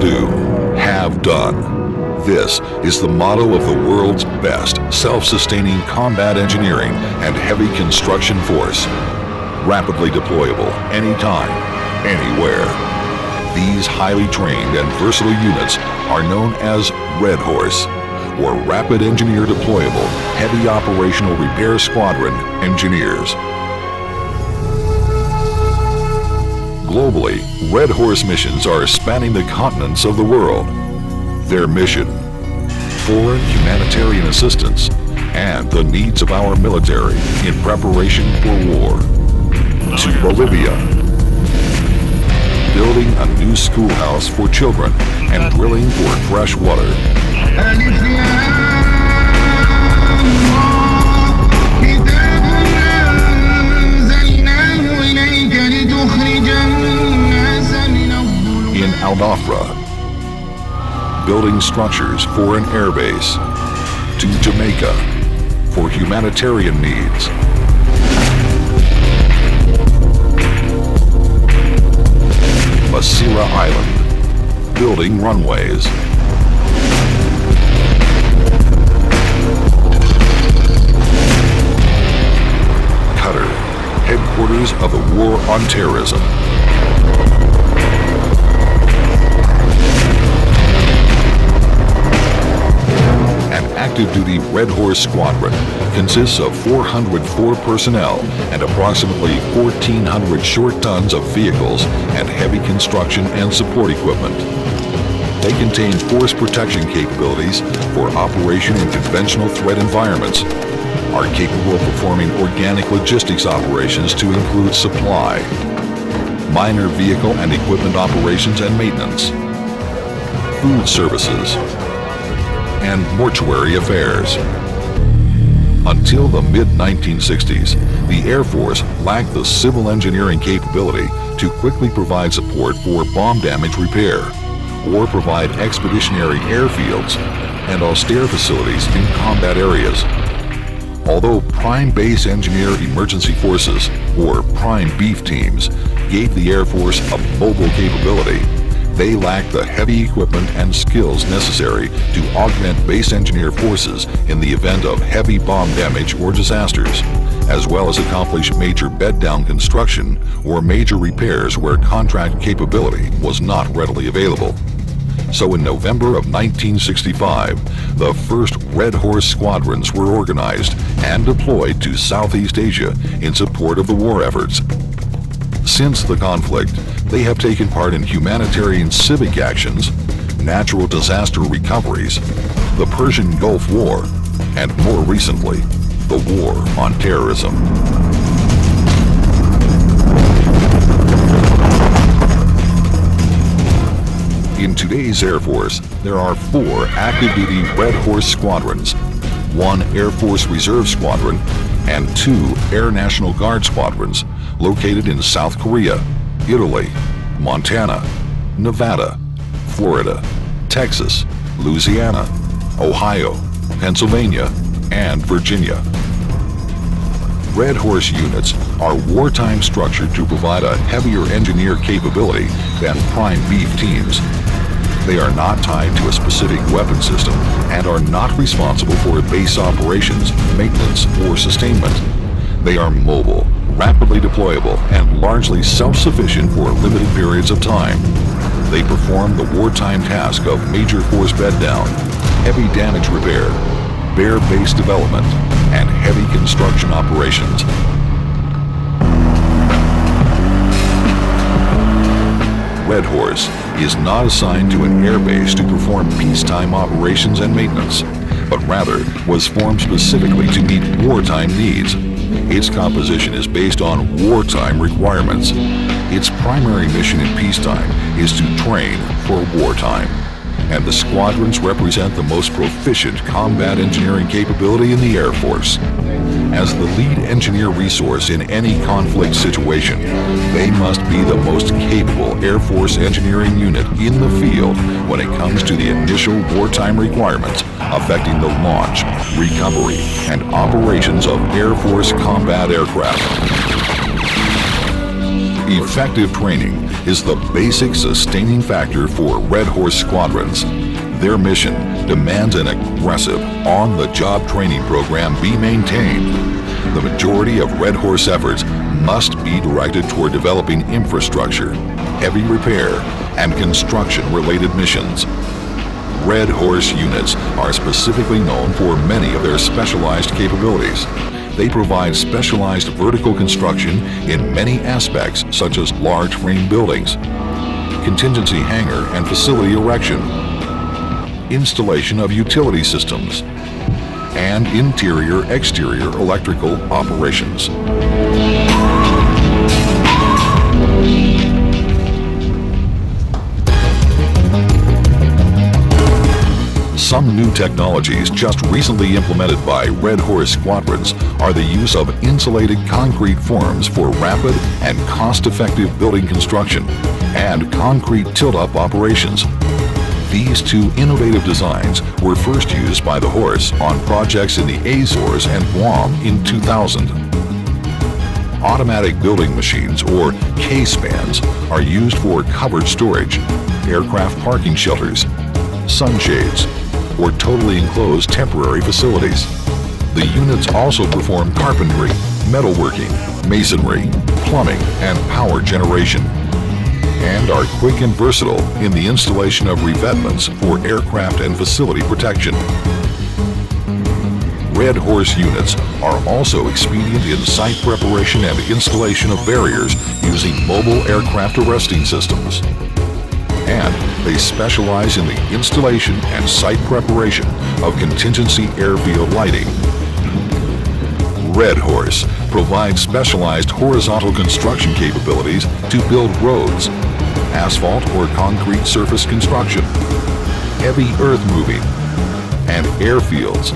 do, have done. This is the motto of the world's best self-sustaining combat engineering and heavy construction force. Rapidly deployable anytime, anywhere. These highly trained and versatile units are known as Red Horse, or Rapid Engineer Deployable Heavy Operational Repair Squadron Engineers. Globally, Red Horse missions are spanning the continents of the world. Their mission: foreign humanitarian assistance and the needs of our military in preparation for war. To Bolivia, building a new schoolhouse for children and drilling for fresh water. In Al Dhafra, building structures for an airbase. To Jamaica, for humanitarian needs. Masira Island, building runways. Qatar, headquarters of the War on Terrorism. An active-duty Red Horse Squadron consists of 404 personnel and approximately 1,400 short tons of vehicles and heavy construction and support equipment. They contain force protection capabilities for operation in conventional threat environments, are capable of performing organic logistics operations to include supply, minor vehicle and equipment operations and maintenance, food services, and mortuary affairs. Until the mid-1960s, the Air Force lacked the civil engineering capability to quickly provide support for bomb damage repair or provide expeditionary airfields and austere facilities in combat areas. Although Prime Base Engineer Emergency Forces, or Prime Beef Teams, gave the Air Force a mobile capability, they lacked the heavy equipment and skills necessary to augment base engineer forces in the event of heavy bomb damage or disasters, as well as accomplish major bed-down construction or major repairs where contract capability was not readily available. So in November of 1965, the first Red Horse squadrons were organized and deployed to Southeast Asia in support of the war efforts. Since the conflict, they have taken part in humanitarian civic actions, natural disaster recoveries, the Persian Gulf War, and more recently, the War on Terrorism. In today's Air Force, there are 4 active-duty Red Horse squadrons, 1 Air Force Reserve Squadron, and 2 Air National Guard squadrons located in South Korea, Italy, Montana, Nevada, Florida, Texas, Louisiana, Ohio, Pennsylvania, and Virginia. Red Horse units are wartime structured to provide a heavier engineer capability than Prime Beef Teams. They are not tied to a specific weapon system and are not responsible for base operations, maintenance, or sustainment. They are mobile, rapidly deployable, and largely self-sufficient for limited periods of time. They perform the wartime task of major force bed-down, heavy damage repair, bare base development, and heavy construction operations. Red Horse is not assigned to an airbase to perform peacetime operations and maintenance, but rather was formed specifically to meet wartime needs. Its composition is based on wartime requirements. Its primary mission in peacetime is to train for wartime, and the squadrons represent the most proficient combat engineering capability in the Air Force. As the lead engineer resource in any conflict situation, they must be the most capable Air Force engineering unit in the field when it comes to the initial wartime requirements affecting the launch, recovery, and operations of Air Force combat aircraft. Effective training is the basic sustaining factor for Red Horse squadrons. Their mission demands an aggressive, on-the-job training program be maintained. The majority of Red Horse efforts must be directed toward developing infrastructure, heavy repair, and construction-related missions. Red Horse units are specifically known for many of their specialized capabilities. They provide specialized vertical construction in many aspects, such as large frame buildings, contingency hangar and facility erection, installation of utility systems, and interior-exterior electrical operations. Some new technologies just recently implemented by Red Horse squadrons are the use of insulated concrete forms for rapid and cost-effective building construction and concrete tilt-up operations. These two innovative designs were first used by the Horse on projects in the Azores and Guam in 2000. Automatic building machines, or K-spans, are used for covered storage, aircraft parking shelters, sunshades, or totally enclosed temporary facilities. The units also perform carpentry, metalworking, masonry, plumbing, and power generation, and are quick and versatile in the installation of revetments for aircraft and facility protection. Red Horse units are also expedient in site preparation and installation of barriers using mobile aircraft arresting systems. And they specialize in the installation and site preparation of contingency airfield lighting. Red Horse provides specialized horizontal construction capabilities to build roads, asphalt or concrete surface construction, heavy earth moving, and airfields,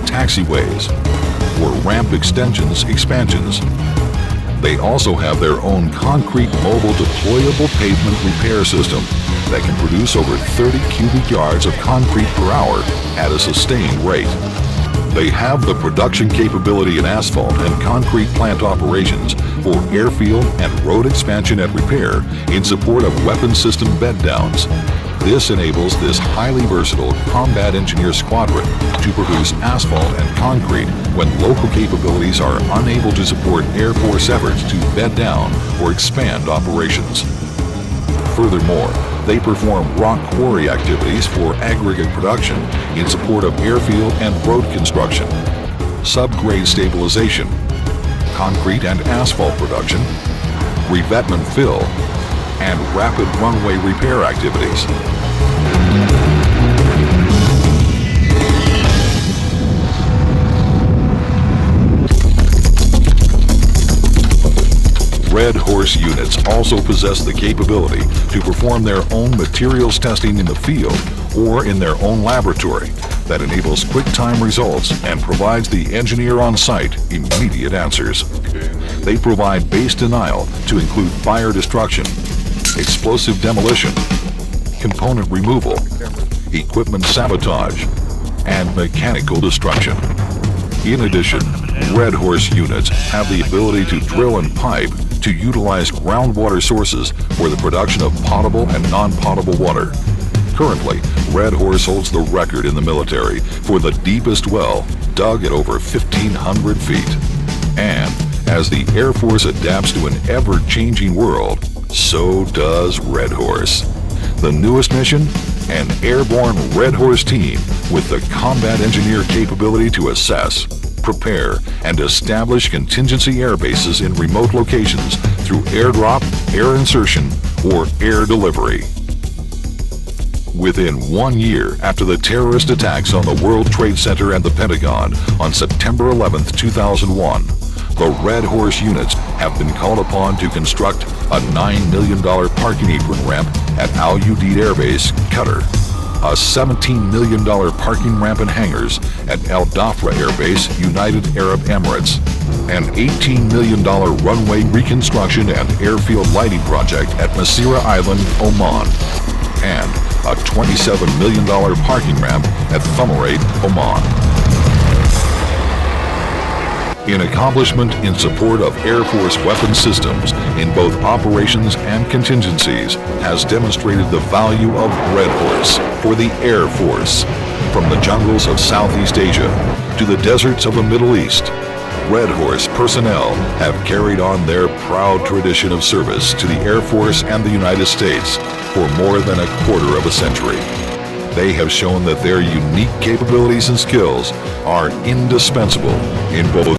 taxiways, or ramp expansions. They also have their own concrete mobile deployable pavement repair system that can produce over 30 cubic yards of concrete per hour at a sustained rate. They have the production capability in asphalt and concrete plant operations for airfield and road expansion and repair in support of weapon system bed downs. This enables this highly versatile combat engineer squadron to produce asphalt and concrete when local capabilities are unable to support Air Force efforts to bed down or expand operations. Furthermore, they perform rock quarry activities for aggregate production in support of airfield and road construction, subgrade stabilization, concrete and asphalt production, revetment fill, and rapid runway repair activities. Red Horse units also possess the capability to perform their own materials testing in the field or in their own laboratory that enables quick-time results and provides the engineer on site immediate answers. They provide base denial to include fire destruction, explosive demolition, component removal, equipment sabotage, and mechanical destruction. In addition, Red Horse units have the ability to drill and pipe to utilize groundwater sources for the production of potable and non-potable water. Currently, Red Horse holds the record in the military for the deepest well, dug at over 1,500 feet. And as the Air Force adapts to an ever-changing world, so does Red Horse. The newest mission? An airborne Red Horse team with the combat engineer capability to assess, prepare, and establish contingency air bases in remote locations through airdrop, air insertion, or air delivery. Within 1 year after the terrorist attacks on the World Trade Center and the Pentagon on September 11, 2001, the Red Horse units have been called upon to construct a $9 million parking apron ramp at Al Udeid Air Base, Qatar, a $17 million parking ramp and hangars at Al Dhafra Air Base, United Arab Emirates, an $18 million runway reconstruction and airfield lighting project at Masira Island, Oman, and a $27 million parking ramp at Thumarate, Oman. in accomplishment in support of Air Force weapon systems in both operations and contingencies, has demonstrated the value of Red Horse for the Air Force. From the jungles of Southeast Asia to the deserts of the Middle East, Red Horse personnel have carried on their proud tradition of service to the Air Force and the United States for more than a quarter of a century. They have shown that their unique capabilities and skills are indispensable in both